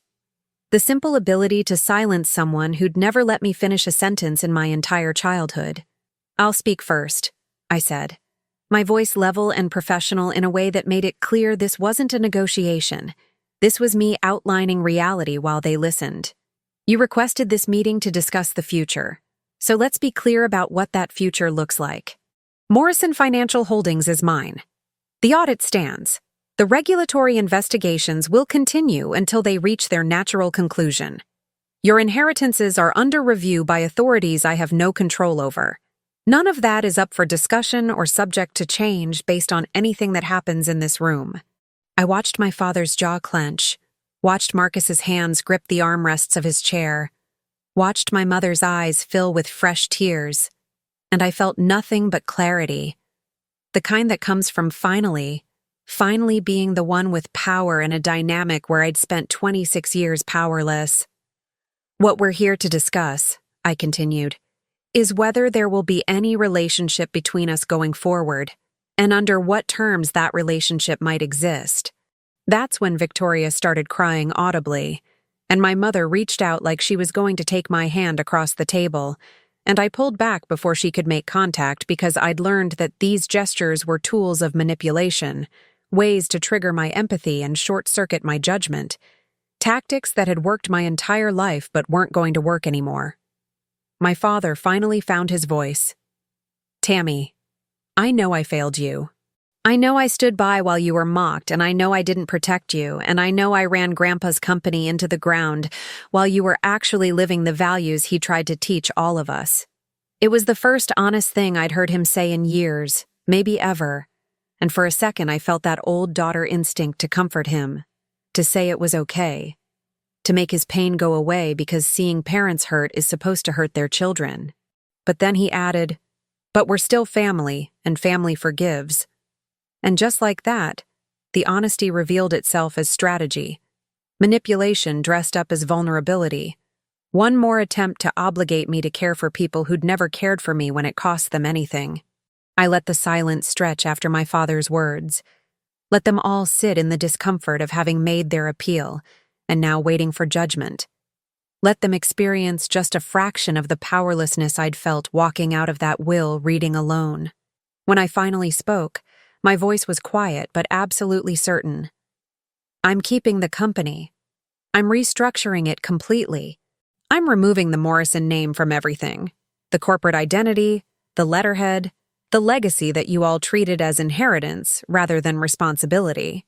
A: The simple ability to silence someone who'd never let me finish a sentence in my entire childhood. "I'll speak first," I said, my voice level and professional in a way that made it clear this wasn't a negotiation. This was me outlining reality while they listened. "You requested this meeting to discuss the future, so let's be clear about what that future looks like. Morrison Financial Holdings is mine. The audit stands. The regulatory investigations will continue until they reach their natural conclusion. Your inheritances are under review by authorities I have no control over. None of that is up for discussion or subject to change based on anything that happens in this room." I watched my father's jaw clench, watched Marcus's hands grip the armrests of his chair, watched my mother's eyes fill with fresh tears, and I felt nothing but clarity. The kind that comes from finally being the one with power in a dynamic where I'd spent 26 years powerless. "What we're here to discuss," I continued, "is whether there will be any relationship between us going forward, and under what terms that relationship might exist." That's when Victoria started crying audibly, and my mother reached out like she was going to take my hand across the table, and I pulled back before she could make contact because I'd learned that these gestures were tools of manipulation, ways to trigger my empathy and short-circuit my judgment, tactics that had worked my entire life but weren't going to work anymore. My father finally found his voice. "Tammy, I know I failed you. I know I stood by while you were mocked, and I know I didn't protect you, and I know I ran Grandpa's company into the ground while you were actually living the values he tried to teach all of us. It was the first honest thing I'd heard him say in years, maybe ever, and for a second I felt that old daughter instinct to comfort him, to say it was okay, to make his pain go away because seeing parents hurt is supposed to hurt their children. But then he added, "But we're still family, and family forgives." And just like that, the honesty revealed itself as strategy. Manipulation dressed up as vulnerability. One more attempt to obligate me to care for people who'd never cared for me when it cost them anything. I let the silence stretch after my father's words. Let them all sit in the discomfort of having made their appeal, and now waiting for judgment. Let them experience just a fraction of the powerlessness I'd felt walking out of that will reading alone. When I finally spoke, my voice was quiet but absolutely certain. I'm keeping the company. I'm restructuring it completely. I'm removing the Morrison name from everything. The corporate identity, the letterhead, the legacy that you all treated as inheritance rather than responsibility.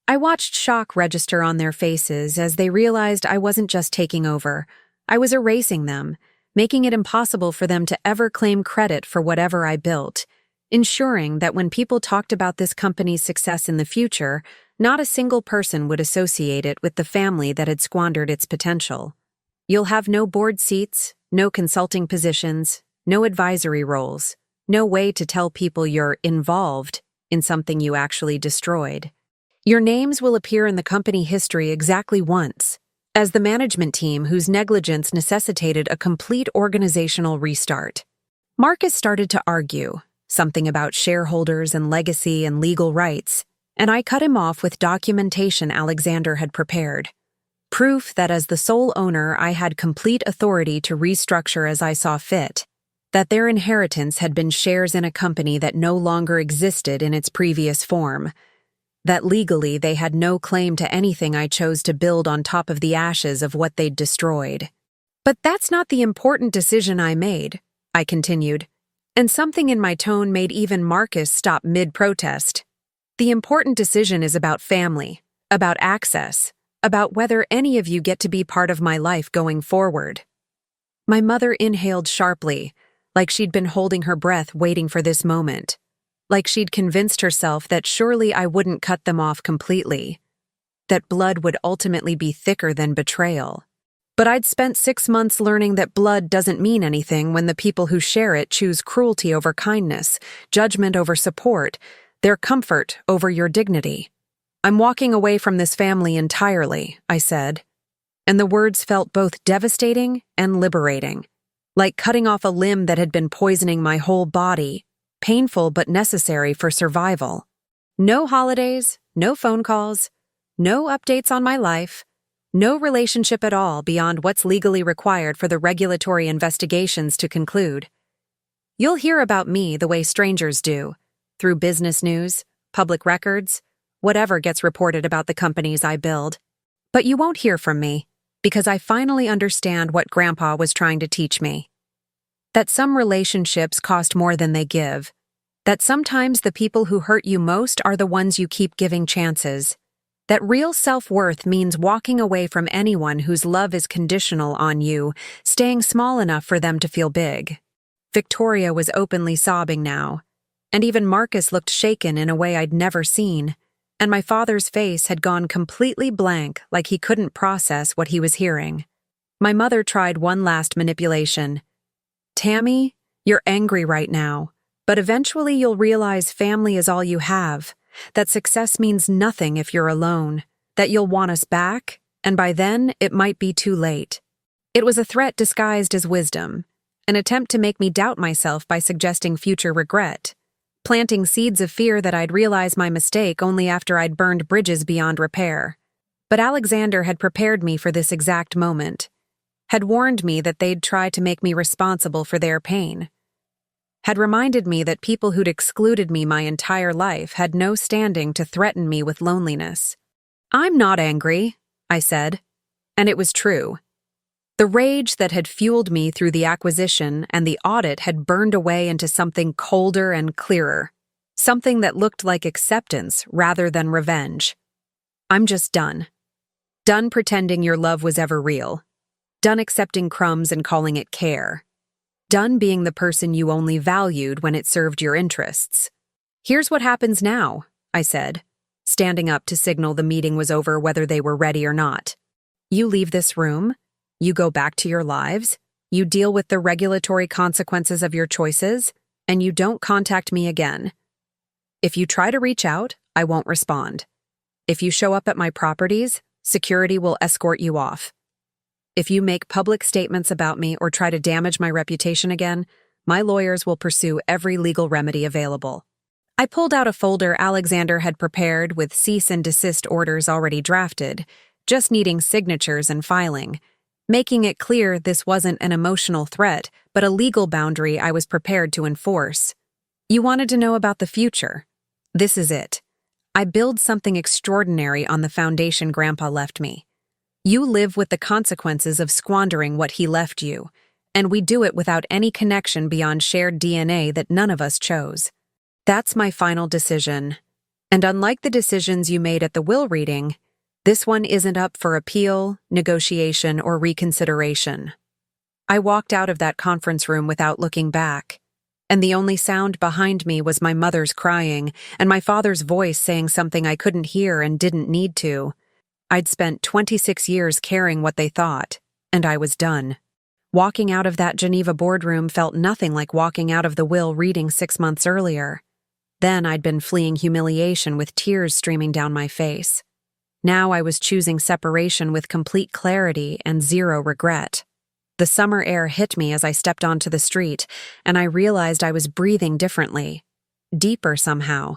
A: I watched shock register on their faces as they realized I wasn't just taking over. I was erasing them, making it impossible for them to ever claim credit for whatever I built, ensuring that when people talked about this company's success in the future, not a single person would associate it with the family that had squandered its potential. You'll have no board seats, no consulting positions, no advisory roles, no way to tell people you're involved in something you actually destroyed. Your names will appear in the company history exactly once, as the management team whose negligence necessitated a complete organizational restart. Marcus started to argue, something about shareholders and legacy and legal rights, and I cut him off with documentation Alexander had prepared. Proof that as the sole owner I had complete authority to restructure as I saw fit, that their inheritance had been shares in a company that no longer existed in its previous form, that legally they had no claim to anything I chose to build on top of the ashes of what they'd destroyed. But that's not the important decision I made, I continued, and something in my tone made even Marcus stop mid-protest. The important decision is about family, about access, about whether any of you get to be part of my life going forward. My mother inhaled sharply, like she'd been holding her breath waiting for this moment, like she'd convinced herself that surely I wouldn't cut them off completely, that blood would ultimately be thicker than betrayal. But I'd spent 6 months learning that blood doesn't mean anything when the people who share it choose cruelty over kindness, judgment over support, their comfort over your dignity. I'm walking away from this family entirely, I said, and the words felt both devastating and liberating, like cutting off a limb that had been poisoning my whole body, painful but necessary for survival. No holidays, no phone calls, no updates on my life, no relationship at all beyond what's legally required for the regulatory investigations to conclude. You'll hear about me the way strangers do, through business news, public records, whatever gets reported about the companies I build. But you won't hear from me, because I finally understand what Grandpa was trying to teach me. That some relationships cost more than they give. That sometimes the people who hurt you most are the ones you keep giving chances. That real self-worth means walking away from anyone whose love is conditional on you, staying small enough for them to feel big. Victoria was openly sobbing now, and even Marcus looked shaken in a way I'd never seen, and my father's face had gone completely blank, like he couldn't process what he was hearing. My mother tried one last manipulation. Tammy, you're angry right now, but eventually you'll realize family is all you have, that success means nothing if you're alone, that you'll want us back, and by then it might be too late. It was a threat disguised as wisdom, an attempt to make me doubt myself by suggesting future regret, planting seeds of fear that I'd realize my mistake only after I'd burned bridges beyond repair. But Alexander had prepared me for this exact moment, had warned me that they'd try to make me responsible for their pain, had reminded me that people who'd excluded me my entire life had no standing to threaten me with loneliness. I'm not angry, I said, and it was true. The rage that had fueled me through the acquisition and the audit had burned away into something colder and clearer, something that looked like acceptance rather than revenge. I'm just done. Done pretending your love was ever real. Done accepting crumbs and calling it care. Done being the person you only valued when it served your interests. Here's what happens now, I said, standing up to signal the meeting was over whether they were ready or not. You leave this room. You go back to your lives, you deal with the regulatory consequences of your choices, and you don't contact me again. If you try to reach out, I won't respond. If you show up at my properties, security will escort you off. If you make public statements about me or try to damage my reputation again, my lawyers will pursue every legal remedy available. I pulled out a folder Alexander had prepared with cease and desist orders already drafted, just needing signatures and filing, making it clear this wasn't an emotional threat, but a legal boundary I was prepared to enforce. You wanted to know about the future. This is it. I build something extraordinary on the foundation Grandpa left me. You live with the consequences of squandering what he left you, and we do it without any connection beyond shared DNA that none of us chose. That's my final decision. And unlike the decisions you made at the will reading, this one isn't up for appeal, negotiation, or reconsideration. I walked out of that conference room without looking back, and the only sound behind me was my mother's crying and my father's voice saying something I couldn't hear and didn't need to. I'd spent 26 years caring what they thought, and I was done. Walking out of that Geneva boardroom felt nothing like walking out of the will reading 6 months earlier. Then I'd been fleeing humiliation with tears streaming down my face. Now I was choosing separation with complete clarity and zero regret. The summer air hit me as I stepped onto the street, and I realized I was breathing differently. Deeper somehow,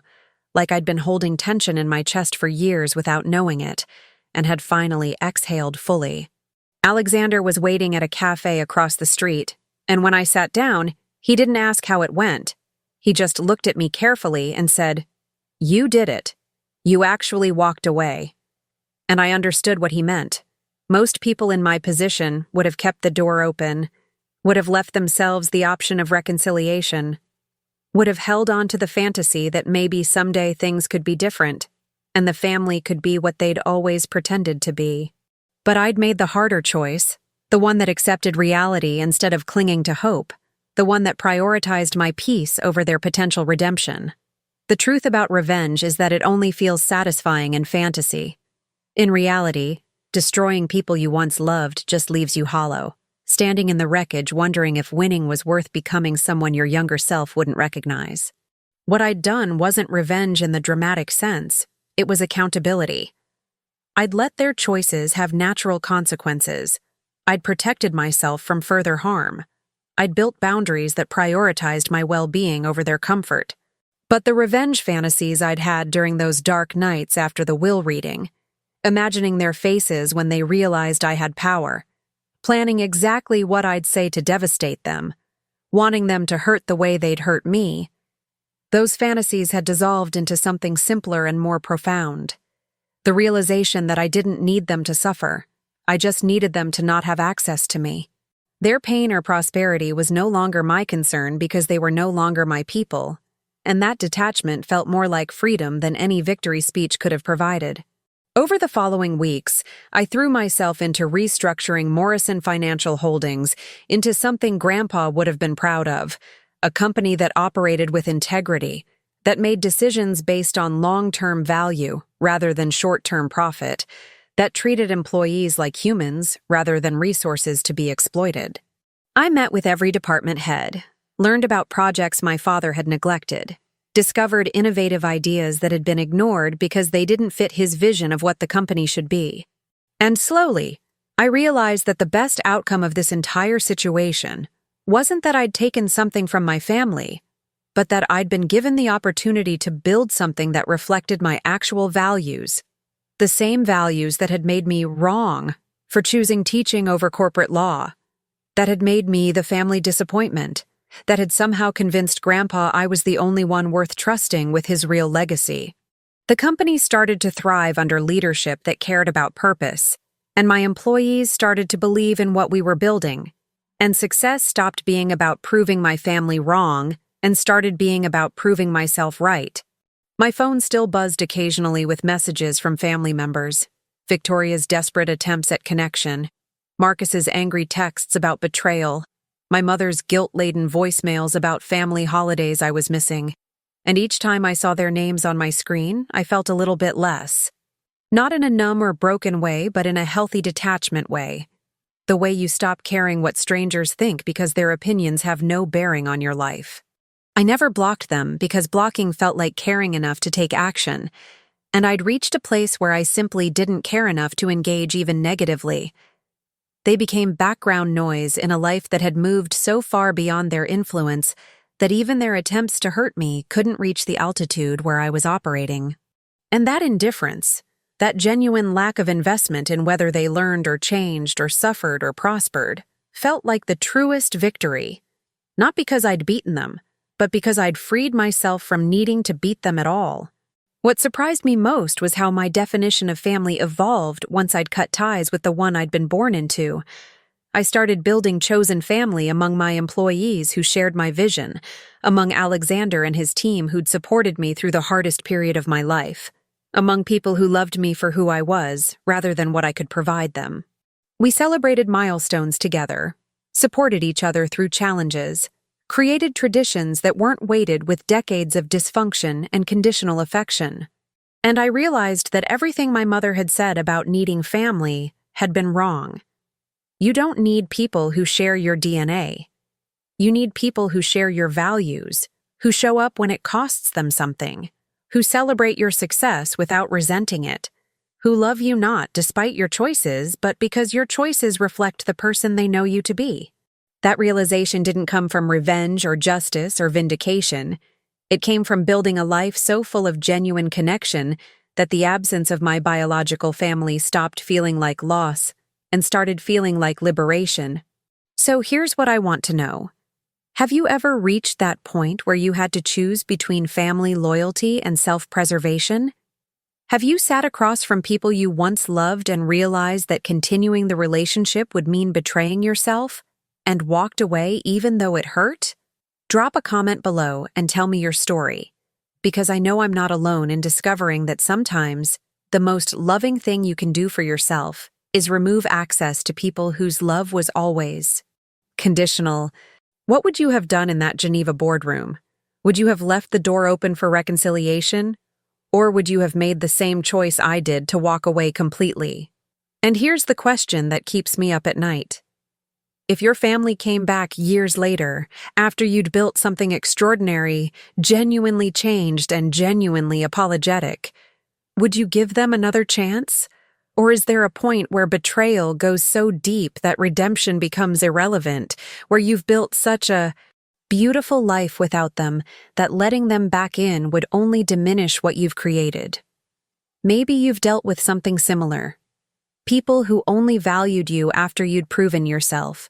A: like I'd been holding tension in my chest for years without knowing it, and had finally exhaled fully. Alexander was waiting at a cafe across the street, and when I sat down, he didn't ask how it went. He just looked at me carefully and said, "You did it. You actually walked away." And I understood what he meant. Most people in my position would have kept the door open, would have left themselves the option of reconciliation, would have held on to the fantasy that maybe someday things could be different, and the family could be what they'd always pretended to be. But I'd made the harder choice, the one that accepted reality instead of clinging to hope, the one that prioritized my peace over their potential redemption. The truth about revenge is that it only feels satisfying in fantasy. In reality, destroying people you once loved just leaves you hollow, standing in the wreckage wondering if winning was worth becoming someone your younger self wouldn't recognize. What I'd done wasn't revenge in the dramatic sense, it was accountability. I'd let their choices have natural consequences. I'd protected myself from further harm. I'd built boundaries that prioritized my well-being over their comfort. But the revenge fantasies I'd had during those dark nights after the will reading, imagining their faces when they realized I had power, planning exactly what I'd say to devastate them, wanting them to hurt the way they'd hurt me, those fantasies had dissolved into something simpler and more profound. The realization that I didn't need them to suffer, I just needed them to not have access to me. Their pain or prosperity was no longer my concern because they were no longer my people, and that detachment felt more like freedom than any victory speech could have provided. Over the following weeks, I threw myself into restructuring Morrison Financial Holdings into something Grandpa would have been proud of, a company that operated with integrity, that made decisions based on long-term value rather than short-term profit, that treated employees like humans rather than resources to be exploited. I met with every department head, learned about projects my father had neglected, discovered innovative ideas that had been ignored because they didn't fit his vision of what the company should be. And slowly, I realized that the best outcome of this entire situation wasn't that I'd taken something from my family, but that I'd been given the opportunity to build something that reflected my actual values, the same values that had made me wrong for choosing teaching over corporate law, that had made me the family disappointment, that had somehow convinced Grandpa I was the only one worth trusting with his real legacy. The company started to thrive under leadership that cared about purpose, and my employees started to believe in what we were building, and success stopped being about proving my family wrong and started being about proving myself right. My phone still buzzed occasionally with messages from family members, Victoria's desperate attempts at connection, Marcus's angry texts about betrayal, my mother's guilt-laden voicemails about family holidays I was missing, and each time I saw their names on my screen, I felt a little bit less. Not in a numb or broken way, but in a healthy detachment way. The way you stop caring what strangers think because their opinions have no bearing on your life. I never blocked them because blocking felt like caring enough to take action, and I'd reached a place where I simply didn't care enough to engage even negatively. They became background noise in a life that had moved so far beyond their influence that even their attempts to hurt me couldn't reach the altitude where I was operating. And that indifference, that genuine lack of investment in whether they learned or changed or suffered or prospered, felt like the truest victory. Not because I'd beaten them, but because I'd freed myself from needing to beat them at all. What surprised me most was how my definition of family evolved once I'd cut ties with the one I'd been born into. I started building chosen family among my employees who shared my vision, among Alexander and his team who'd supported me through the hardest period of my life, among people who loved me for who I was, rather than what I could provide them. We celebrated milestones together, supported each other through challenges, created traditions that weren't weighted with decades of dysfunction and conditional affection. And I realized that everything my mother had said about needing family had been wrong. You don't need people who share your DNA. You need people who share your values, who show up when it costs them something, who celebrate your success without resenting it, who love you not despite your choices, but because your choices reflect the person they know you to be. That realization didn't come from revenge or justice or vindication. It came from building a life so full of genuine connection that the absence of my biological family stopped feeling like loss and started feeling like liberation. So here's what I want to know. Have you ever reached that point where you had to choose between family loyalty and self-preservation? Have you sat across from people you once loved and realized that continuing the relationship would mean betraying yourself? And walked away even though it hurt? Drop a comment below and tell me your story, because I know I'm not alone in discovering that sometimes the most loving thing you can do for yourself is remove access to people whose love was always conditional. What would you have done in that Geneva boardroom? Would you have left the door open for reconciliation? Or would you have made the same choice I did to walk away completely? And here's the question that keeps me up at night. If your family came back years later, after you'd built something extraordinary, genuinely changed, and genuinely apologetic, would you give them another chance? Or is there a point where betrayal goes so deep that redemption becomes irrelevant, where you've built such a beautiful life without them that letting them back in would only diminish what you've created? Maybe you've dealt with something similar. People who only valued you after you'd proven yourself.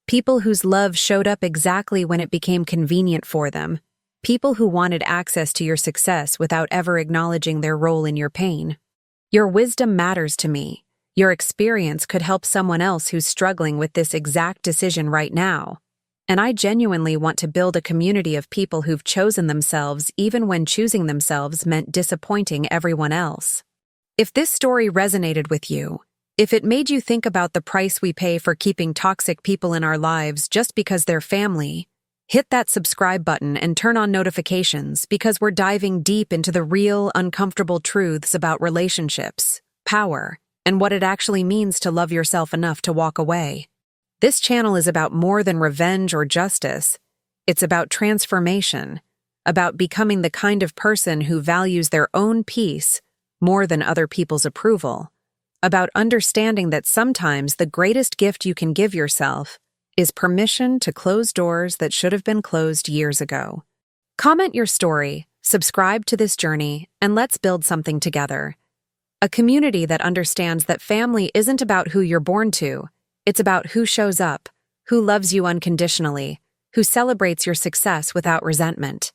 A: People whose love showed up exactly when it became convenient for them. People who wanted access to your success without ever acknowledging their role in your pain. Your wisdom matters to me. Your experience could help someone else who's struggling with this exact decision right now. And I genuinely want to build a community of people who've chosen themselves even when choosing themselves meant disappointing everyone else. If this story resonated with you, if it made you think about the price we pay for keeping toxic people in our lives just because they're family, hit that subscribe button and turn on notifications because we're diving deep into the real, uncomfortable truths about relationships, power, and what it actually means to love yourself enough to walk away. This channel is about more than revenge or justice. It's about transformation, about becoming the kind of person who values their own peace more than other people's approval. About understanding that sometimes the greatest gift you can give yourself is permission to close doors that should have been closed years ago. Comment your story, subscribe to this journey, and let's build something together. A community that understands that family isn't about who you're born to, it's about who shows up, who loves you unconditionally, who celebrates your success without resentment.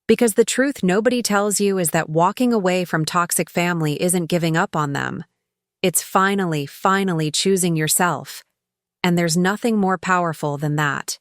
A: Because the truth nobody tells you is that walking away from toxic family isn't giving up on them. It's finally choosing yourself. And there's nothing more powerful than that.